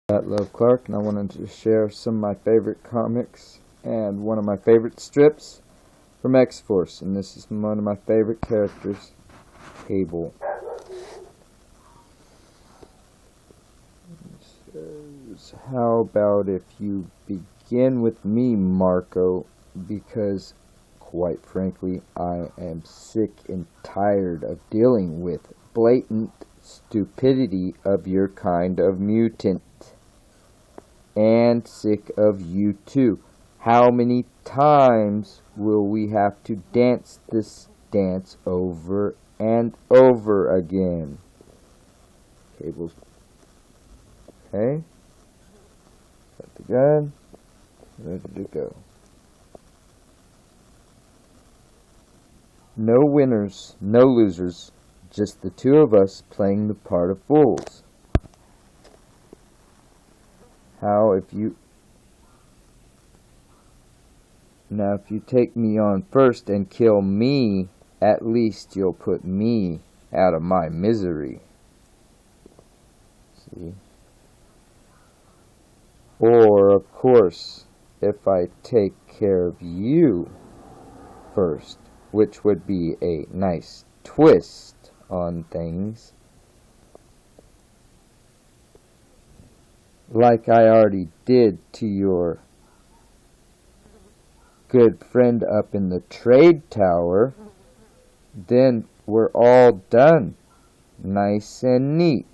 Love Clark, and I wanted to share some of my favorite comics and one of my favorite strips from X-Force, and this is one of my favorite characters, Cable. How about if you begin with me, Marco, because quite frankly I am sick and tired of dealing with blatant stupidity of your kind of mutant. And sick of you too. How many times will we have to dance this dance over and over again? Cables. Okay. Got the gun. Ready to go. No winners, no losers. Just the two of us playing the part of fools. If you take me on first and kill me, at least you'll put me out of my misery. See? Or, of course, if I take care of you first, which would be a nice twist on things. Like I already did to your good friend up in the trade tower, then we're all done. Nice and neat.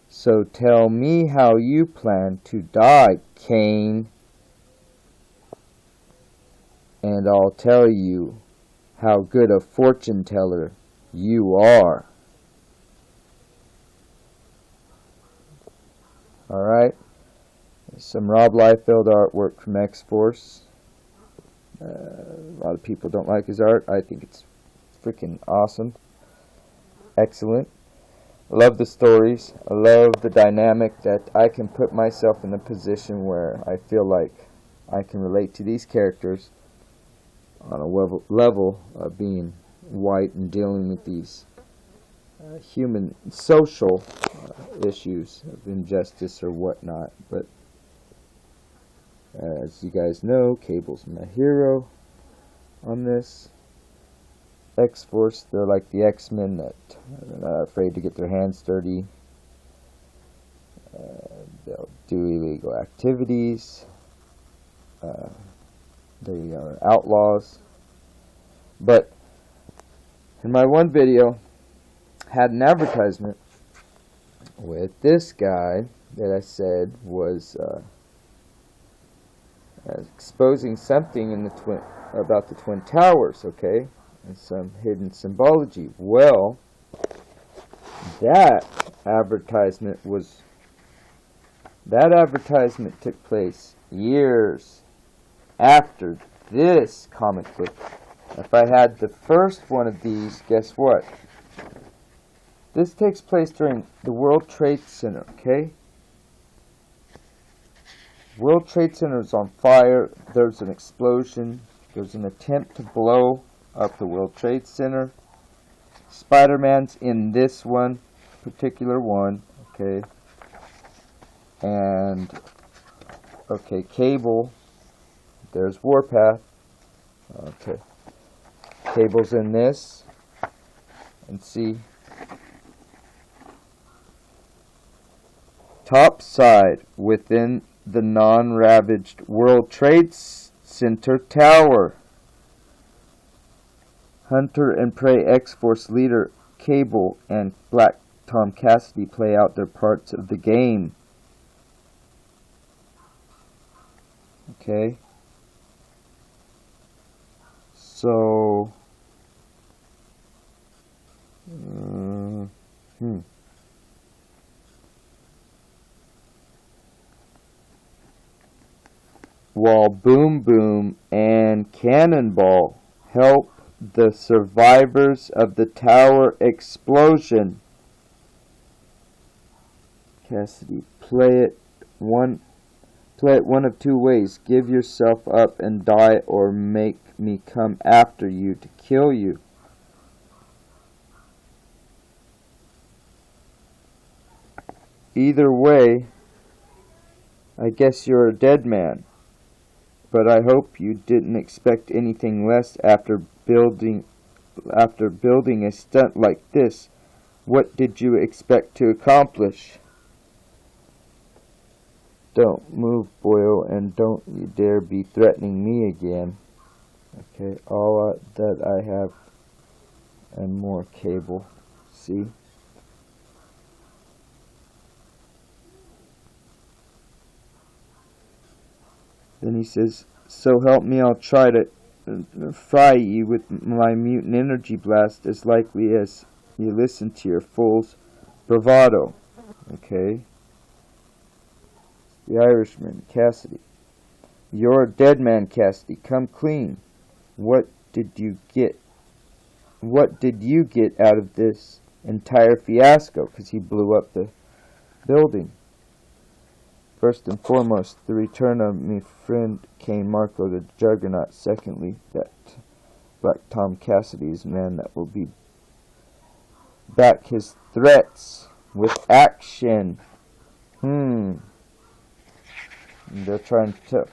So tell me how you plan to die, Kane. And I'll tell you how good a fortune teller you are. Alright, some Rob Liefeld artwork from X-Force. A lot of people don't like his art. I think it's freaking awesome. Excellent. I love the stories. I love the dynamic that I can put myself in a position where I feel like I can relate to these characters on a level of being white and dealing with these human social issues of injustice or whatnot. But as you guys know, Cable's my hero on this. X-Force, they're like the X-Men that are not afraid to get their hands dirty. They'll do illegal activities. They are outlaws. But in my one video, had an advertisement with this guy that I said was exposing something in the about the Twin Towers, okay, and some hidden symbology. Well, that advertisement took place years after this comic book. If I had the first one of these, guess what? This takes place during the World Trade Center, okay? World Trade Center is on fire. There's an explosion. There's an attempt to blow up the World Trade Center. Spider-Man's in this one, particular one, okay? And, okay, Cable. There's Warpath. Okay. Cable's in this. And see. Top side within the non-ravaged World Trade Center tower. Hunter and Prey X-Force leader Cable and Black Tom Cassidy play out their parts of the game. Okay. So while Boom Boom and Cannonball help the survivors of the tower explosion. Cassidy, play it one of two ways. Give yourself up and die, or make me come after you to kill you. Either way, I guess you're a dead man. But I hope you didn't expect anything less after building a stunt like this. What did you expect to accomplish? Don't move, boyo, and don't you dare be threatening me again. Okay, all that I have and more cable. See? Then he says, so help me, I'll try to fry you with my mutant energy blast as likely as you listen to your fool's bravado. Okay. The Irishman, Cassidy. You're a dead man, Cassidy. Come clean. What did you get? What did you get out of this entire fiasco? Because he blew up the building. First and foremost, the return of me friend Cain Marco the Juggernaut. Secondly, that Black Tom Cassidy's man that will be back his threats with action. They're trying to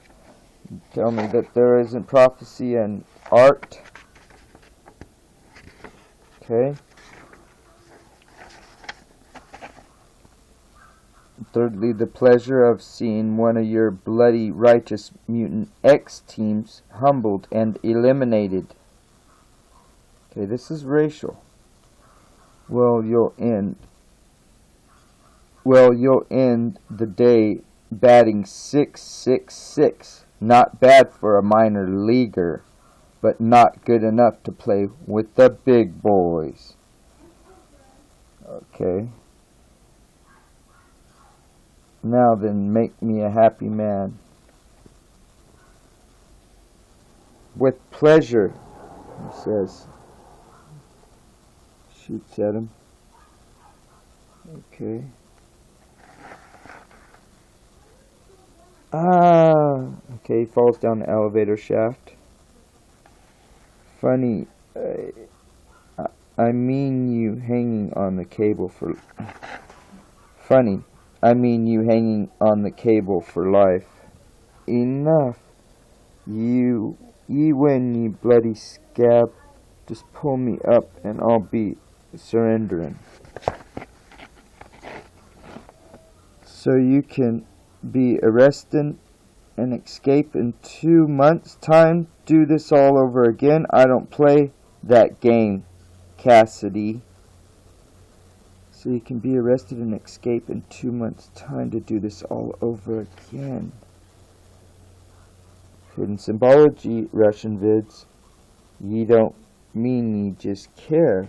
tell me that there isn't prophecy and art. Okay. Thirdly, the pleasure of seeing one of your bloody righteous mutant X teams humbled and eliminated. Okay, this is racial. Well, you'll end the day batting .666. Not bad for a minor leaguer, but not good enough to play with the big boys. Okay. Now then, make me a happy man. With pleasure, he says. Shoots at him. Okay. Okay, he falls down the elevator shaft. Funny, I mean you hanging on the cable for... Funny, I mean you hanging on the cable for life. Enough. You win, you bloody scab. Just pull me up and I'll be surrendering. So you can be arrested and escape in 2 months' time? Do this all over again? I don't play that game, Cassidy. So you can be arrested and escape in 2 months' time to do this all over again. Hidden symbology, Russian vids. Ye don't mean ye just care.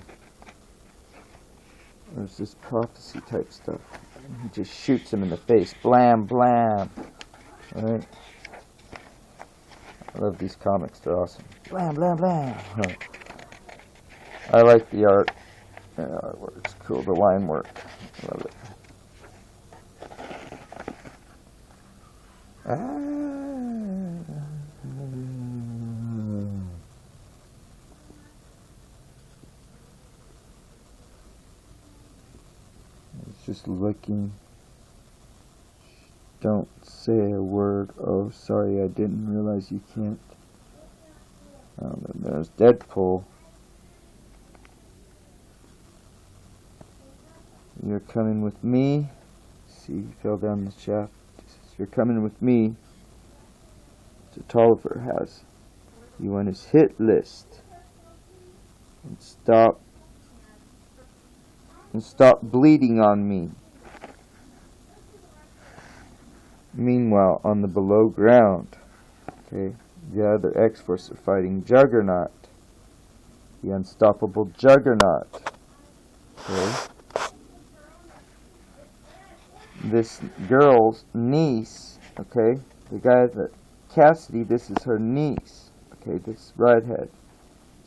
There's this prophecy type stuff. He just shoots him in the face. Blam, blam. Alright. I love these comics. They're awesome. Blam, blam, blam. I like the art. The artwork's cool. The line work. I love it. Just looking. Don't say a word. Oh, sorry, I didn't realize you can't. Oh, then there's Deadpool. You're coming with me. See, he fell down the shaft. You're coming with me. So Tolliver has you on his hit list. And stop bleeding on me. Meanwhile, on the below ground, okay, the other X-Force are fighting Juggernaut, the unstoppable Juggernaut. Okay, this girl's niece, okay, the guy that Cassidy, this is her niece. Okay, this redhead,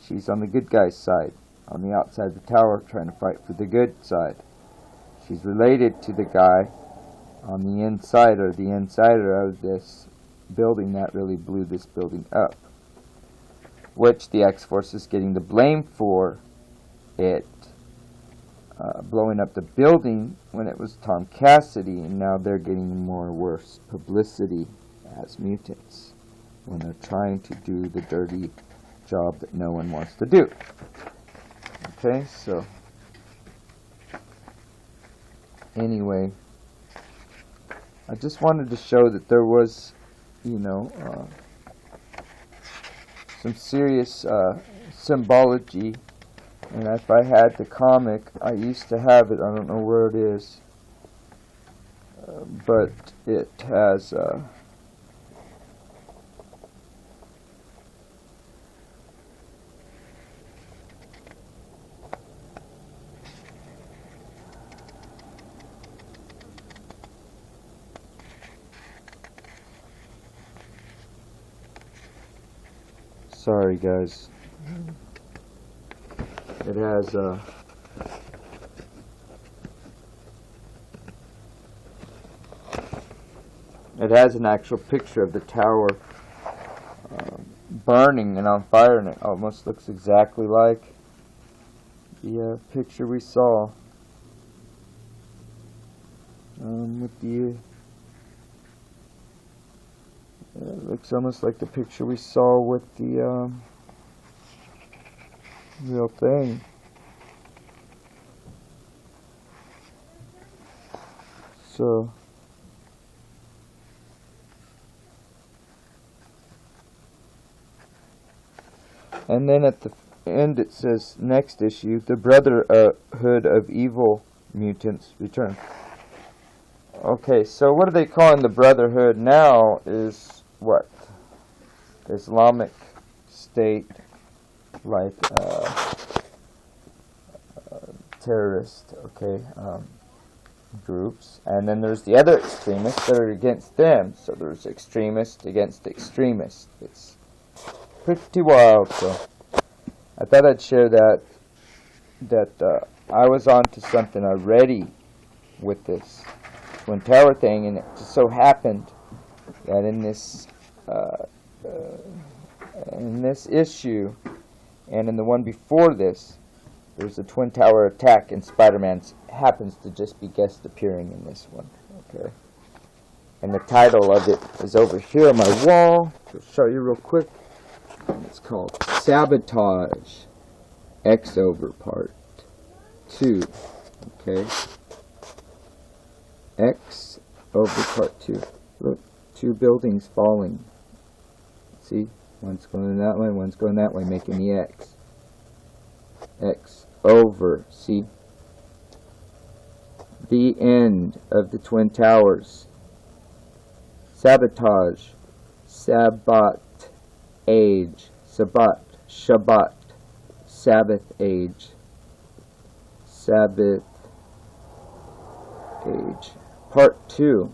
she's on the good guy's side. On the outside of the tower trying to fight for the good side. She's related to the guy on the inside, or the insider of this building that really blew this building up. Which the X-Force is getting the blame for it. blowing up the building when it was Tom Cassidy, and now they're getting more worse publicity as mutants when they're trying to do the dirty job that no one wants to do. Okay, so anyway, I just wanted to show that there was, some serious symbology. And if I had the comic, I used to have it, I don't know where it is, but it has, sorry guys. It has an actual picture of the tower burning and on fire, and it almost looks exactly like the picture we saw with the. It looks almost like the picture we saw with the real thing. So and then at the end it says, next issue, the Brotherhood of Evil Mutants return. Okay, so what are they calling the Brotherhood now is what? Islamic State, like terrorist, groups. And then there's the other extremists that are against them. So there's extremists against extremists. It's pretty wild. So I thought I'd share that I was onto something already with this Twin Tower thing, and it just so happened that in this issue and in the one before this, there's a Twin Tower attack, and Spider-Man happens to just be guest appearing in this one. Okay, and the title of it is over here on my wall. I'll show you real quick. And it's called Sabotage X-Over Part 2. Okay, X over Part 2. Look, 2 buildings falling. See, one's going that way, one's going that way, making the X. X over, see? The end of the Twin Towers. Sabotage. Sabbat. Age. Sabbat. Shabbat. Sabbath age. Sabbath age. Part 2.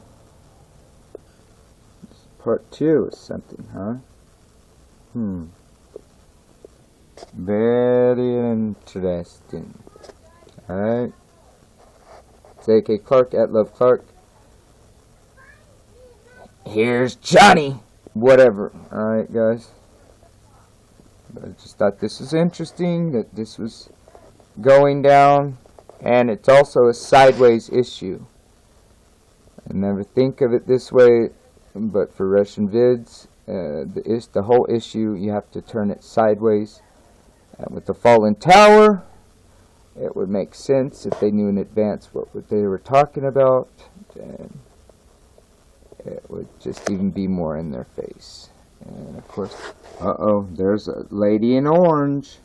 Part 2 is something, huh? Very interesting. Alright. It's A.K. Clark at Love Clark. Here's Johnny! Whatever. Alright, guys. I just thought this was interesting, that this was going down. And it's also a sideways issue. I never think of it this way, but for Russian vids, the whole issue, you have to turn it sideways. And with the fallen tower, it would make sense if they knew in advance what they were talking about. Then it would just even be more in their face. And of course, there's a lady in orange.